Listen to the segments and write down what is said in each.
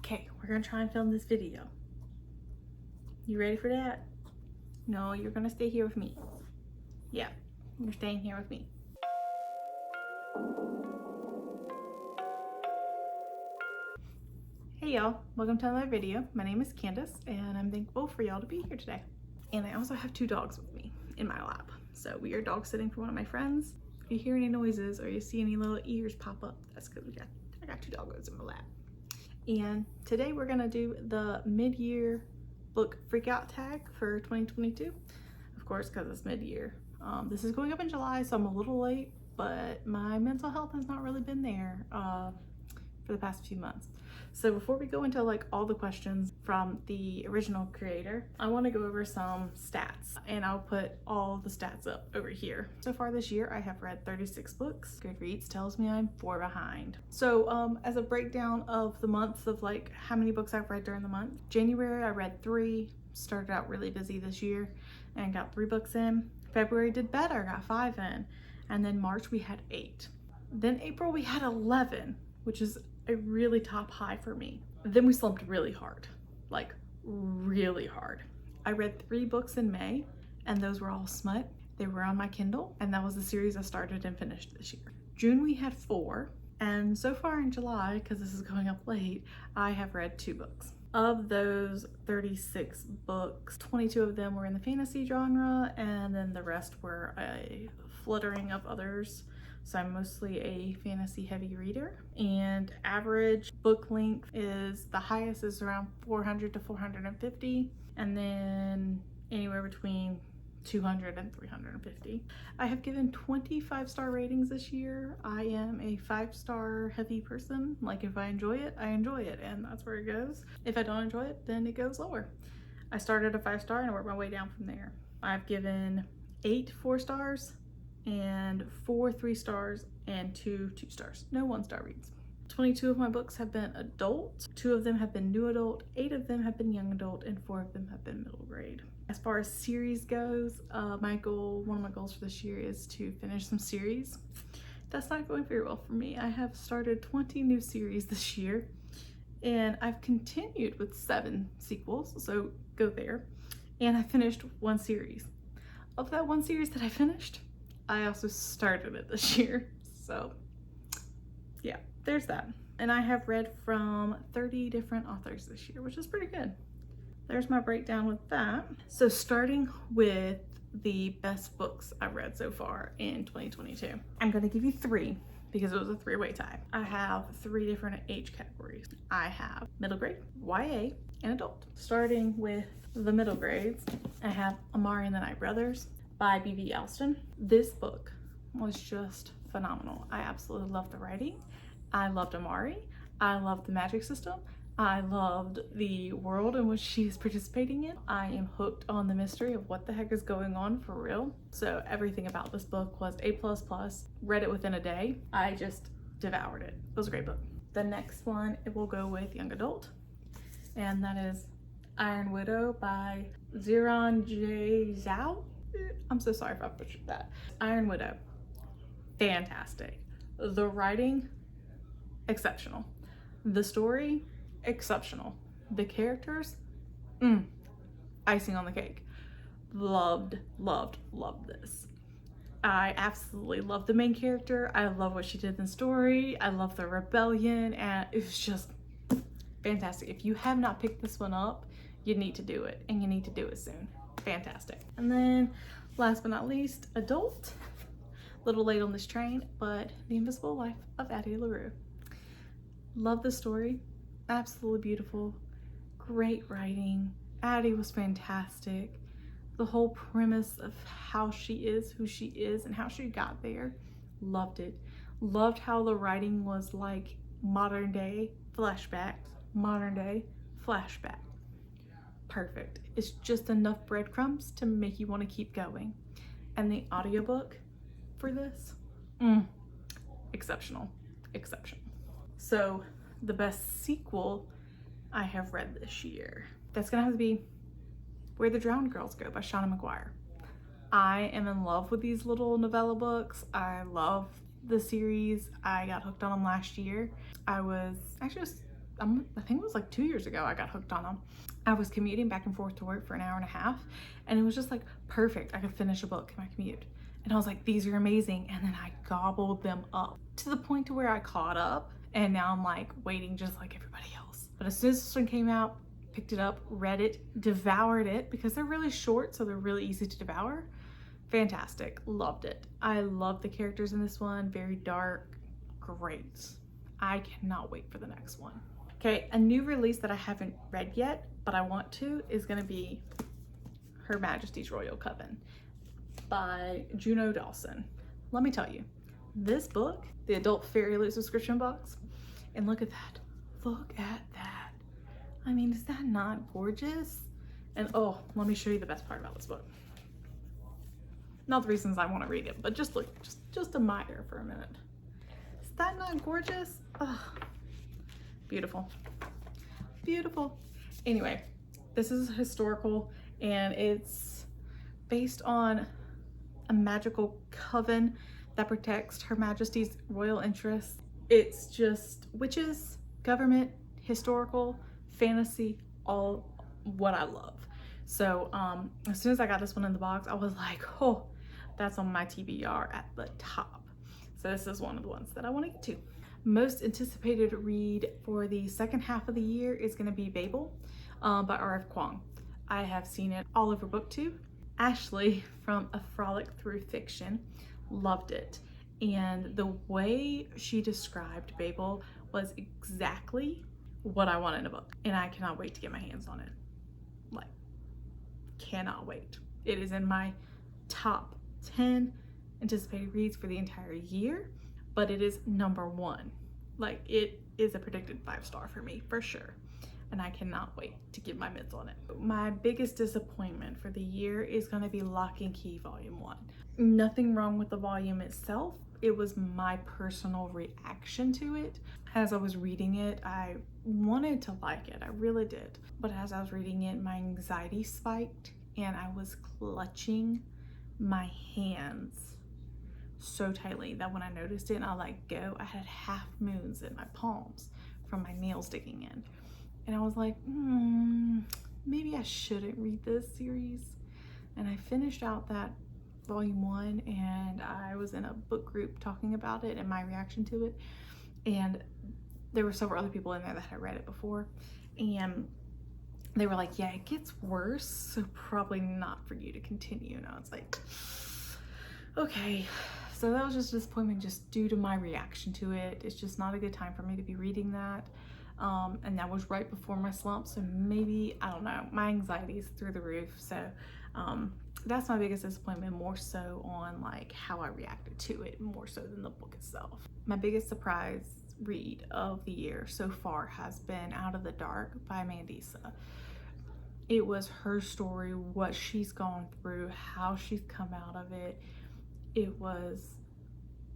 Okay, we're gonna try and film this video. You ready for that? No, you're gonna stay here with me. Yeah, you're staying here with me. Hey y'all, welcome to another video. My name is Candace and I'm thankful for y'all to be here today. And I also have 2 dogs with me in my lap. So we are dog sitting for one of my friends. If you hear any noises or you see any little ears pop up, that's because I got 2 doggos in my lap. And today we're gonna do the mid-year book freakout tag for 2022. Of course, because it's mid-year. This is going up in July, so I'm a little late, but my mental health has not really been there for the past few months. So before we go into like all the questions from the original creator, I want to go over some stats, and I'll put all the stats up over here. So far this year, I have read 36 books. Goodreads tells me I'm 4 behind. So as a breakdown of the months of like how many books I've read during the month, January I read 3, started out really busy this year and got 3 books in. February did better, got 5 in. And then March we had 8. Then April we had 11, which is a really top high for me. Then we slumped really hard, like really hard. I read 3 books in May, and those were all smut. They were on my Kindle, and that was the series I started and finished this year. June we had 4, and so far in July, because this is going up late, I have read 2 books. Of those 36 books, 22 of them were in the fantasy genre, and then the rest were a fluttering of others. So I'm mostly a fantasy heavy reader, and average book length is, the highest is around 400 to 450, and then anywhere between 200 and 350. I have given 25-star ratings this year. I am a 5-star heavy person. Like if I enjoy it, I enjoy it, and that's where it goes. If I don't enjoy it, then it goes lower. I started a 5-star and I worked my way down from there. I've given 8 4-stars, and 4 3-stars, and 2 2-stars. No 1-star reads. 22 of my books have been adult, 2 of them have been new adult, 8 of them have been young adult, and 4 of them have been middle grade. As far as series goes, one of my goals for this year is to finish some series. That's not going very well for me. I have started 20 new series this year, and I've continued with 7 sequels, so go there. And I finished 1 series. Of that 1 series that I finished, I also started it this year. So yeah, there's that. And I have read from 30 different authors this year, which is pretty good. There's my breakdown with that. So starting with the best books I've read so far in 2022. I'm gonna give you 3 because it was a 3-way tie. I have 3 different age categories. I have middle grade, YA, and adult. Starting with the middle grades, I have Amari and the Night Brothers by B.B. Alston. This book was just phenomenal. I absolutely loved the writing. I loved Amari. I loved the magic system. I loved the world in which she is participating in. I am hooked on the mystery of what the heck is going on for real. So everything about this book was A++. Read it within a day. I just devoured it. It was a great book. The next one, it will go with young adult, and that is Iron Widow by Ziran J. Zhao. I'm so sorry if I butchered that. Iron Widow, fantastic. The writing, exceptional. The story, exceptional. The characters, icing on the cake. Loved this. I absolutely love the main character. I love what she did in the story. I love the rebellion, and it was just fantastic. If you have not picked this one up, you need to do it, and you need to do it soon. Fantastic. And then last but not least, adult. A little late on this train, but The Invisible Life of Addie LaRue. Love the story. Absolutely beautiful. Great writing. Addie was fantastic. The whole premise of how she is who she is and how she got there. Loved it. Loved how the writing was like modern day flashbacks. Modern day flashback. Perfect. It's just enough breadcrumbs to make you want to keep going. And the audiobook for this, exceptional. So the best sequel I have read this year, that's gonna have to be Where the Drowned Girls Go by Shauna McGuire. I am in love with these little novella books. I love the series. I got hooked on them last year. I was actually I think it was like 2 years ago I got hooked on them. I was commuting back and forth to work for an hour and a half, and it was just like perfect. I could finish a book in my commute. And I was like, these are amazing. And then I gobbled them up to the point to where I caught up, and now I'm like waiting just like everybody else. But as soon as this one came out, picked it up, read it, devoured it, because they're really short, so they're really easy to devour. Fantastic. Loved it. I love the characters in this one. Very dark. Great. I cannot wait for the next one. Okay, a new release that I haven't read yet, but I want to, is going to be Her Majesty's Royal Coven by Juno Dawson. Let me tell you, this book, the adult Fairy Loot subscription box, and look at that. Look at that. I mean, is that not gorgeous? And oh, let me show you the best part about this book. Not the reasons I want to read it, but just look, just admire for a minute. Is that not gorgeous? Oh, beautiful. Beautiful. Anyway, this is historical, and it's based on a magical coven that protects Her Majesty's royal interests. It's just witches, government, historical, fantasy, all what I love. So as soon as I got this one in the box, I was like, oh, that's on my TBR at the top. So this is one of the ones that I want to get to. Most anticipated read for the second half of the year is going to be Babel by R.F. Kuang. I have seen it all over BookTube. Ashley from A Frolic Through Fiction loved it, and the way she described Babel was exactly what I want in a book, and I cannot wait to get my hands on it. Like, cannot wait. It is in my top 10 anticipated reads for the entire year, but it is number one. Like, it is a predicted 5-star for me for sure, and I cannot wait to get my mitts on it. My biggest disappointment for the year is going to be Lock and Key Volume 1. Nothing wrong with the volume itself. It was my personal reaction to it. As I was reading it, I wanted to like it. I really did. But as I was reading it, my anxiety spiked, and I was clutching my hands so tightly that when I noticed it and I let go, I had half moons in my palms from my nails digging in. And I was like, maybe I shouldn't read this series. And I finished out that volume 1, and I was in a book group talking about it and my reaction to it. And there were several other people in there that had read it before. And they were like, yeah, it gets worse, so probably not for you to continue. And I was like, okay. So that was just a disappointment just due to my reaction to it. It's just not a good time for me to be reading that. And that was right before my slump, so maybe, I don't know, my anxiety is through the roof. So that's my biggest disappointment, more so on like how I reacted to it, more so than the book itself. My biggest surprise read of the year so far has been Out of the Dark by Mandisa. It was her story, what she's gone through, how she's come out of it. It was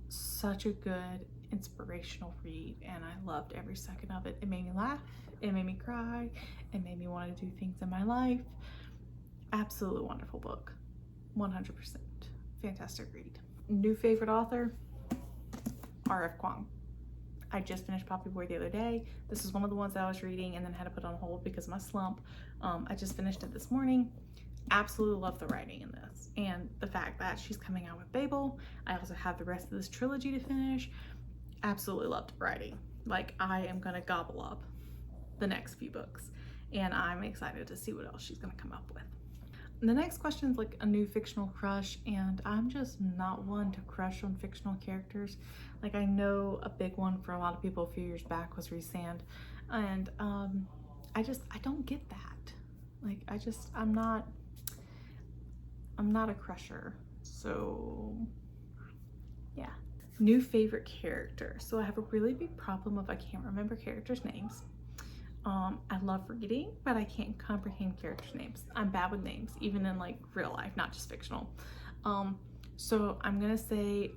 such a good inspirational read, and I loved every second of it. It made me laugh, it made me cry, it made me want to do things in my life. Absolutely wonderful book. 100% fantastic read. New favorite author, R.F. Kuang. I just finished Poppy Boy the other day. This is one of the ones that I was reading and then had to put on hold because of my slump. I just finished it this morning. Absolutely love the writing in this, and the fact that she's coming out with Babel. I also have the rest of this trilogy to finish. Absolutely loved writing. Like, I am gonna gobble up the next few books, and I'm excited to see what else she's gonna come up with. The next question is like a new fictional crush, and I'm just not one to crush on fictional characters. Like, I know a big one for a lot of people a few years back was Rhysand, and I don't get that. Like, I'm not a crusher. So yeah. New favorite character. So I have a really big problem if I can't remember characters' names. I love reading, but I can't comprehend characters' names. I'm bad with names, even in like real life, not just fictional. So I'm gonna say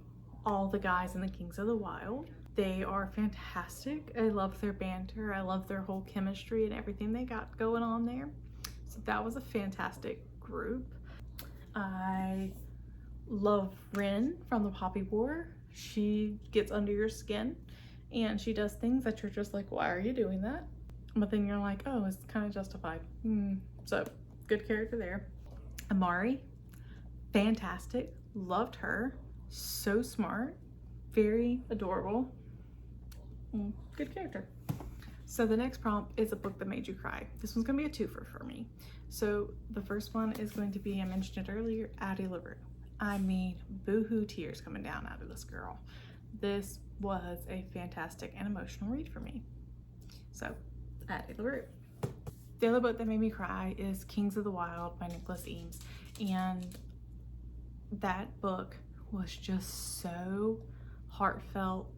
all the guys in the Kings of the Wild. They are fantastic. I love their banter. I love their whole chemistry and everything they got going on there. So that was a fantastic group. I love Rin from the Poppy War. She gets under your skin and she does things that you're just like, why are you doing that? but then you're like, oh, it's kind of justified. So good character there. Amari, fantastic, loved her, so smart, very adorable. Good character. So the next prompt is a book that made you cry. This one's gonna be a twofer for me. So the first one is going to be, I mentioned it earlier, Addie LaRue. I mean, boohoo tears coming down out of this girl. This was a fantastic and emotional read for me. So, Addie LaRue. The other book that made me cry is Kings of the Wild by Nicholas Eames. And that book was just so heartfelt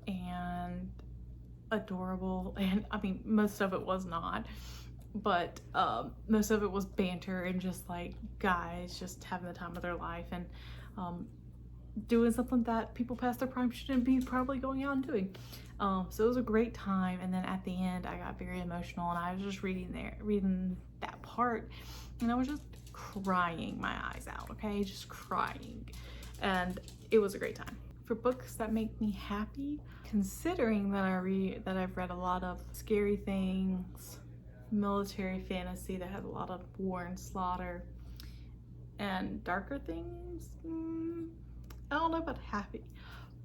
and adorable. And I mean, most of it was not, but most of it was banter and just like guys just having the time of their life and doing something that people past their prime shouldn't be probably going out and doing. So it was a great time. And then at the end I got very emotional and I was just reading that part, and I was just crying my eyes out, okay, just crying. And it was a great time. For books that make me happy, considering that I've read a lot of scary things, military fantasy that has a lot of war and slaughter, and darker things, I don't know about happy,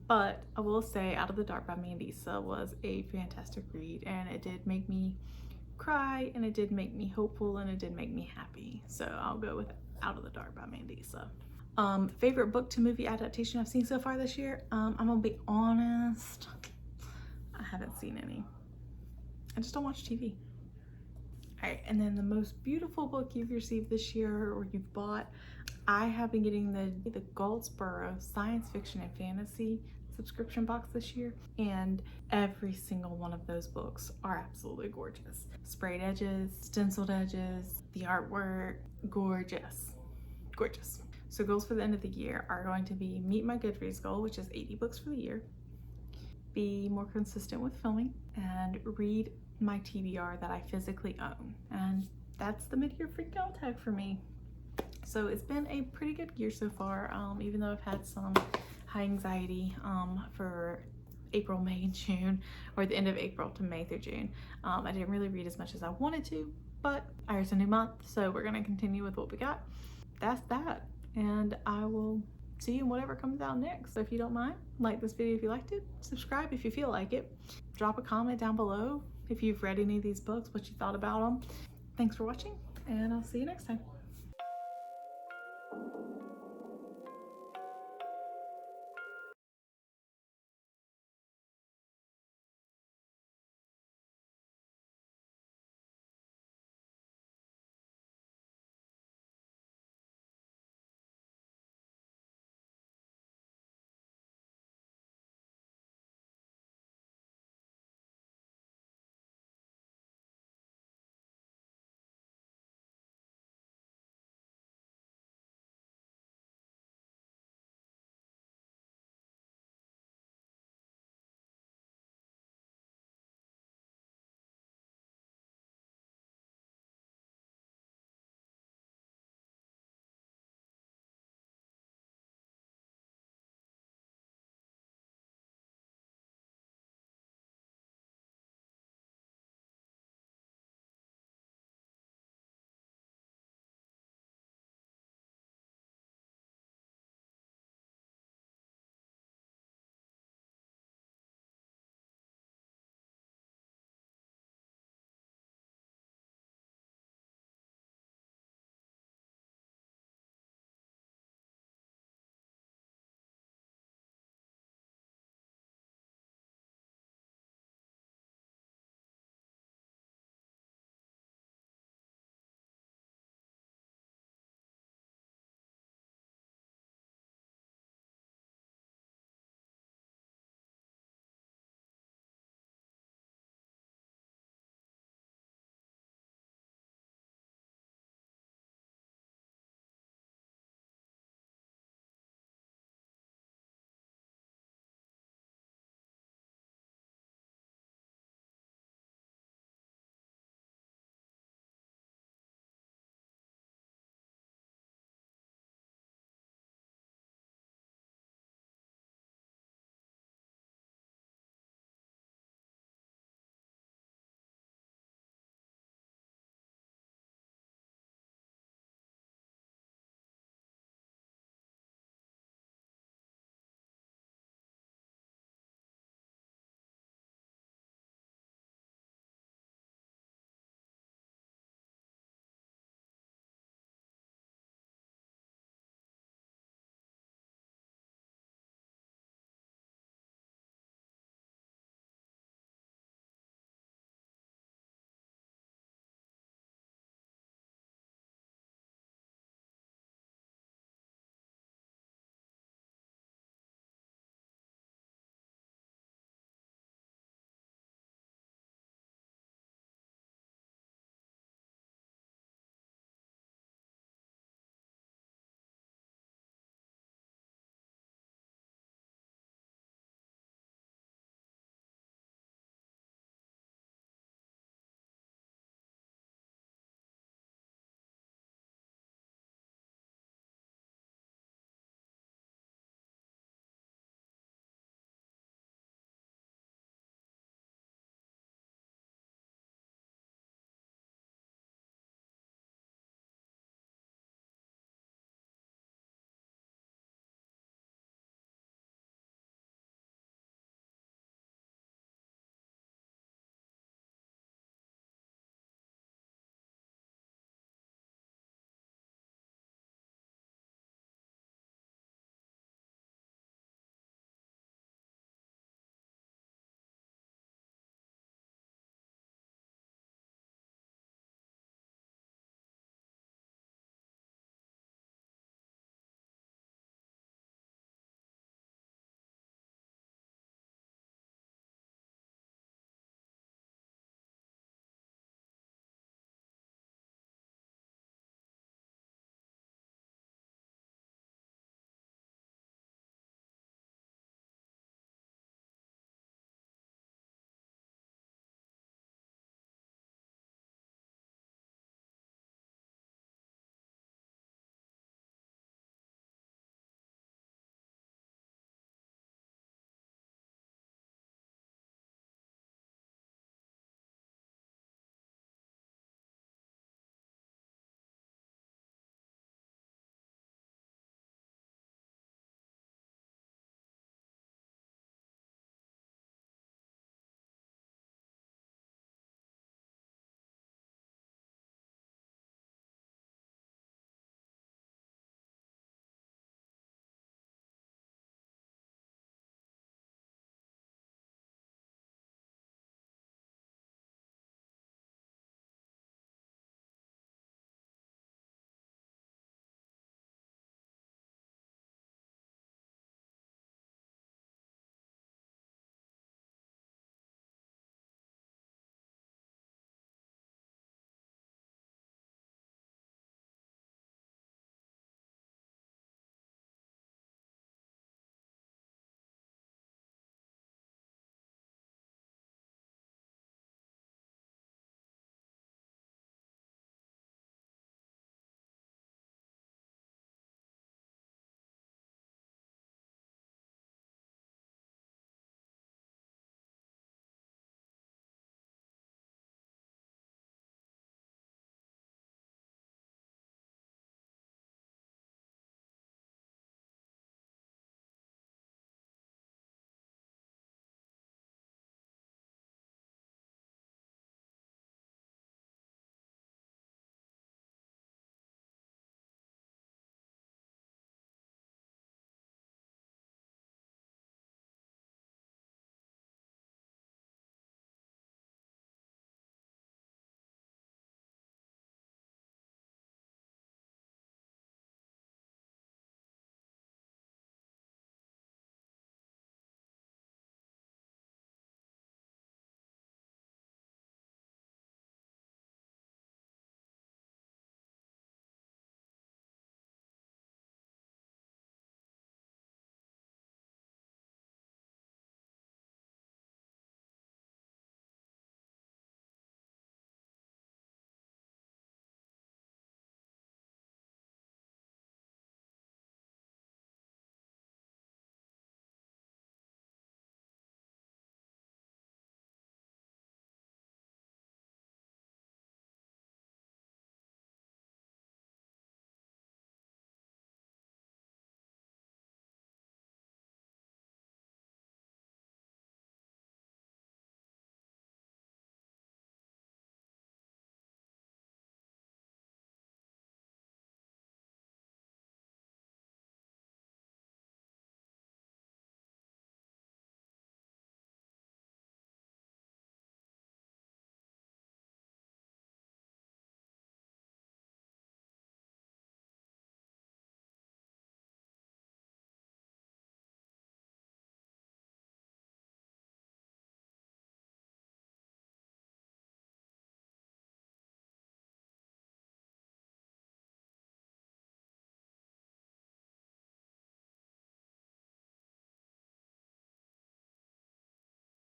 but I will say Out of the Dark by Mandisa was a fantastic read, and it did make me cry, and it did make me hopeful, and it did make me happy. So I'll go with Out of the Dark by Mandisa. Favorite book to movie adaptation I've seen so far this year? I'm gonna be honest, I haven't seen any. I just don't watch TV. All right, and then the most beautiful book you've received this year or you've bought, I have been getting the Goldsboro Science Fiction and Fantasy subscription box this year, and every single one of those books are absolutely gorgeous. Sprayed edges, stenciled edges, the artwork, gorgeous, gorgeous. So goals for the end of the year are going to be meet my Goodreads goal, which is 80 books for the year, be more consistent with filming, and read my TBR that I physically own. And that's the mid-year freak out tag for me. So it's been a pretty good year so far, even though I've had some high anxiety for April, May, and June, or the end of April to May through June. I didn't really read as much as I wanted to, but it's a new month, so we're gonna continue with what we got. That's that, and I will see you in whatever comes out next. So if you don't mind, like this video if you liked it, subscribe if you feel like it, drop a comment down below if you've read any of these books, what you thought about them. Thanks for watching, and I'll see you next time.